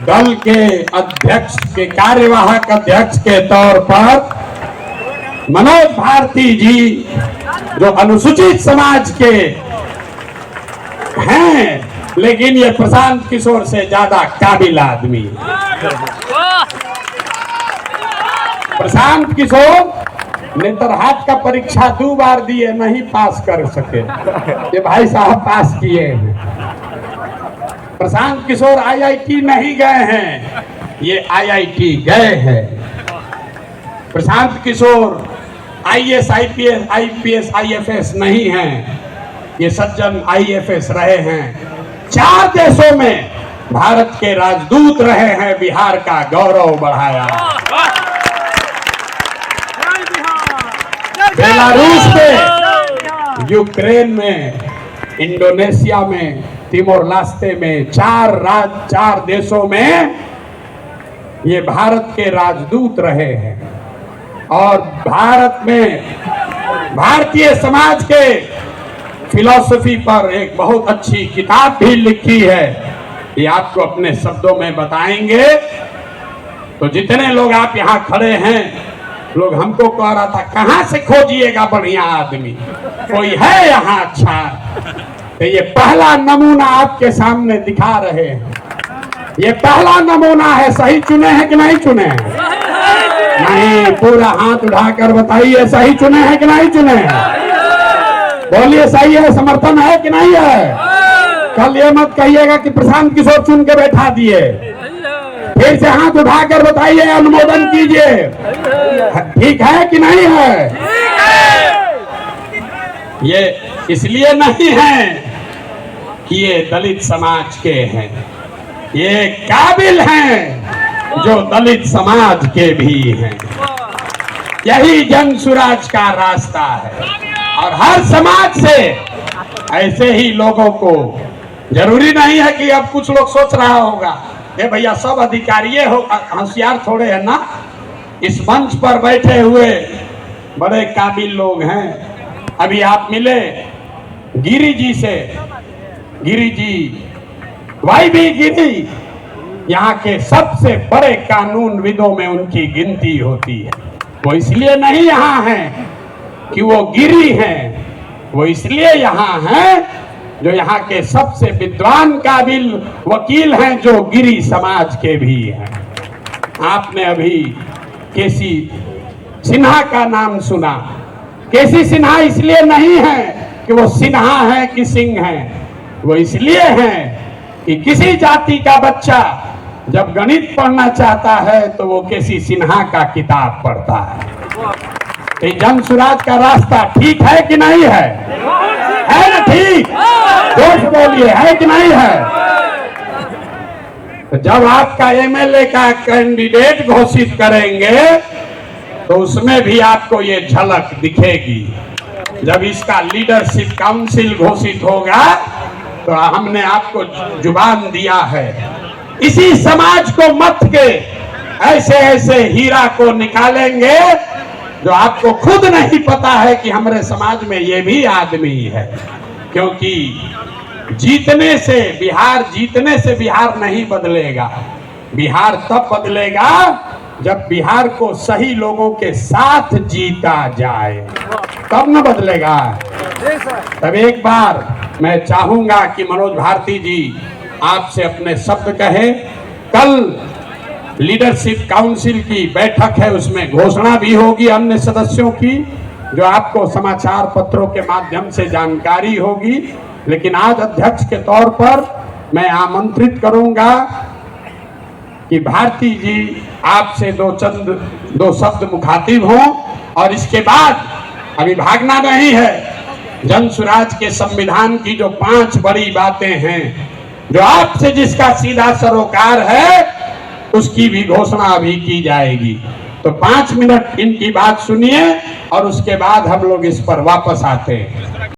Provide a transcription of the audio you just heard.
दल के अध्यक्ष के कार्यवाहक अध्यक्ष के तौर पर मनोज भारती जी जो अनुसूचित समाज के हैं, लेकिन ये प्रशांत किशोर से ज्यादा काबिल आदमी है। प्रशांत किशोर नेतरहाट का परीक्षा 2 बार दिए, नहीं पास कर सके। ये भाई साहब पास किए हैं। प्रशांत किशोर आईआईटी नहीं गए हैं, ये आईआईटी गए हैं। Prashant Kishor IAS, IPS, IFS नहीं हैं, ये सज्जन आईएफएस रहे हैं। 4 देशों में भारत के राजदूत रहे हैं, बिहार का गौरव बढ़ाया। बेलारूस में, यूक्रेन में, इंडोनेशिया में, तिमोर लास्ते में, 4 देशों में ये भारत के राजदूत रहे हैं। और भारत में भारतीय समाज के फिलॉसफी पर एक बहुत अच्छी किताब भी लिखी है, ये आपको अपने शब्दों में बताएंगे। तो जितने लोग आप यहाँ खड़े हैं, लोग हमको कह रहा था कहाँ से खोजिएगा बढ़िया आदमी, कोई है यहाँ अच्छा? तो ये पहला नमूना आपके सामने दिखा रहे हैं। ये पहला नमूना है, सही चुने हैं कि नहीं चुने हैं? नहीं, पूरा हाथ उठाकर बताइए सही चुने हैं कि नहीं चुने हैं? बोलिए सही है, समर्थन है कि नहीं है? कल ये मत कहिएगा कि प्रशांत किशोर चुन के बैठा दिए। फिर से हाथ उठाकर बताइए, अनुमोदन कीजिए। ठीक है कि नहीं है? ये इसलिए नहीं है कि ये दलित समाज के हैं, ये काबिल हैं जो दलित समाज के भी हैं। यही जन सुराज का रास्ता है। और हर समाज से ऐसे ही लोगों को, जरूरी नहीं है कि अब कुछ लोग सोच रहा होगा ये भैया सब अधिकारी हो, होशियार थोड़े है ना। इस मंच पर बैठे हुए बड़े काबिल लोग हैं। अभी आप मिले गिरी जी से, गिरी जी, वाई भी गिरी यहाँ के सबसे बड़े कानूनविदों में उनकी गिनती होती है। वो इसलिए नहीं यहाँ हैं कि वो गिरी हैं, वो इसलिए यहाँ हैं जो यहाँ के सबसे विद्वान काबिल वकील हैं, जो गिरी समाज के भी हैं। आपने अभी केसी सिन्हा का नाम सुना। केसी सिन्हा इसलिए नहीं है कि वो सिन्हा है कि सिंह है, वो इसलिए है कि किसी जाति का बच्चा जब गणित पढ़ना चाहता है तो वो केसी सिन्हा का किताब पढ़ता है। तो जन सुराज का रास्ता ठीक है कि नहीं है? है ना ठीक? जोश बोलिए, है कि नहीं है? तो जब आपका एमएलए का कैंडिडेट घोषित करेंगे तो उसमें भी आपको ये झलक दिखेगी। जब इसका लीडरशिप काउंसिल घोषित होगा तो हमने आपको जुबान दिया है, इसी समाज को मत के ऐसे ऐसे हीरा को निकालेंगे जो आपको खुद नहीं पता है कि हमारे समाज में ये भी आदमी है। क्योंकि जीतने से बिहार नहीं बदलेगा। बिहार तब बदलेगा जब बिहार को सही लोगों के साथ जीता जाए, तब न बदलेगा। तब एक बार मैं चाहूंगा कि मनोज भारती जी आपसे अपने शब्द कहें। कल लीडरशिप काउंसिल की बैठक है, उसमें घोषणा भी होगी अन्य सदस्यों की, जो आपको समाचार पत्रों के माध्यम से जानकारी होगी। लेकिन आज अध्यक्ष के तौर पर मैं आमंत्रित करूंगा कि भारती जी आपसे दो शब्द मुखातिब हों। और इसके बाद अभी भागना नहीं है। जन सुराज के संविधान की जो 5 बड़ी बातें हैं, जो आपसे जिसका सीधा सरोकार है, उसकी भी घोषणा अभी की जाएगी। तो 5 मिनट इनकी बात सुनिए और उसके बाद हम लोग इस पर वापस आते हैं।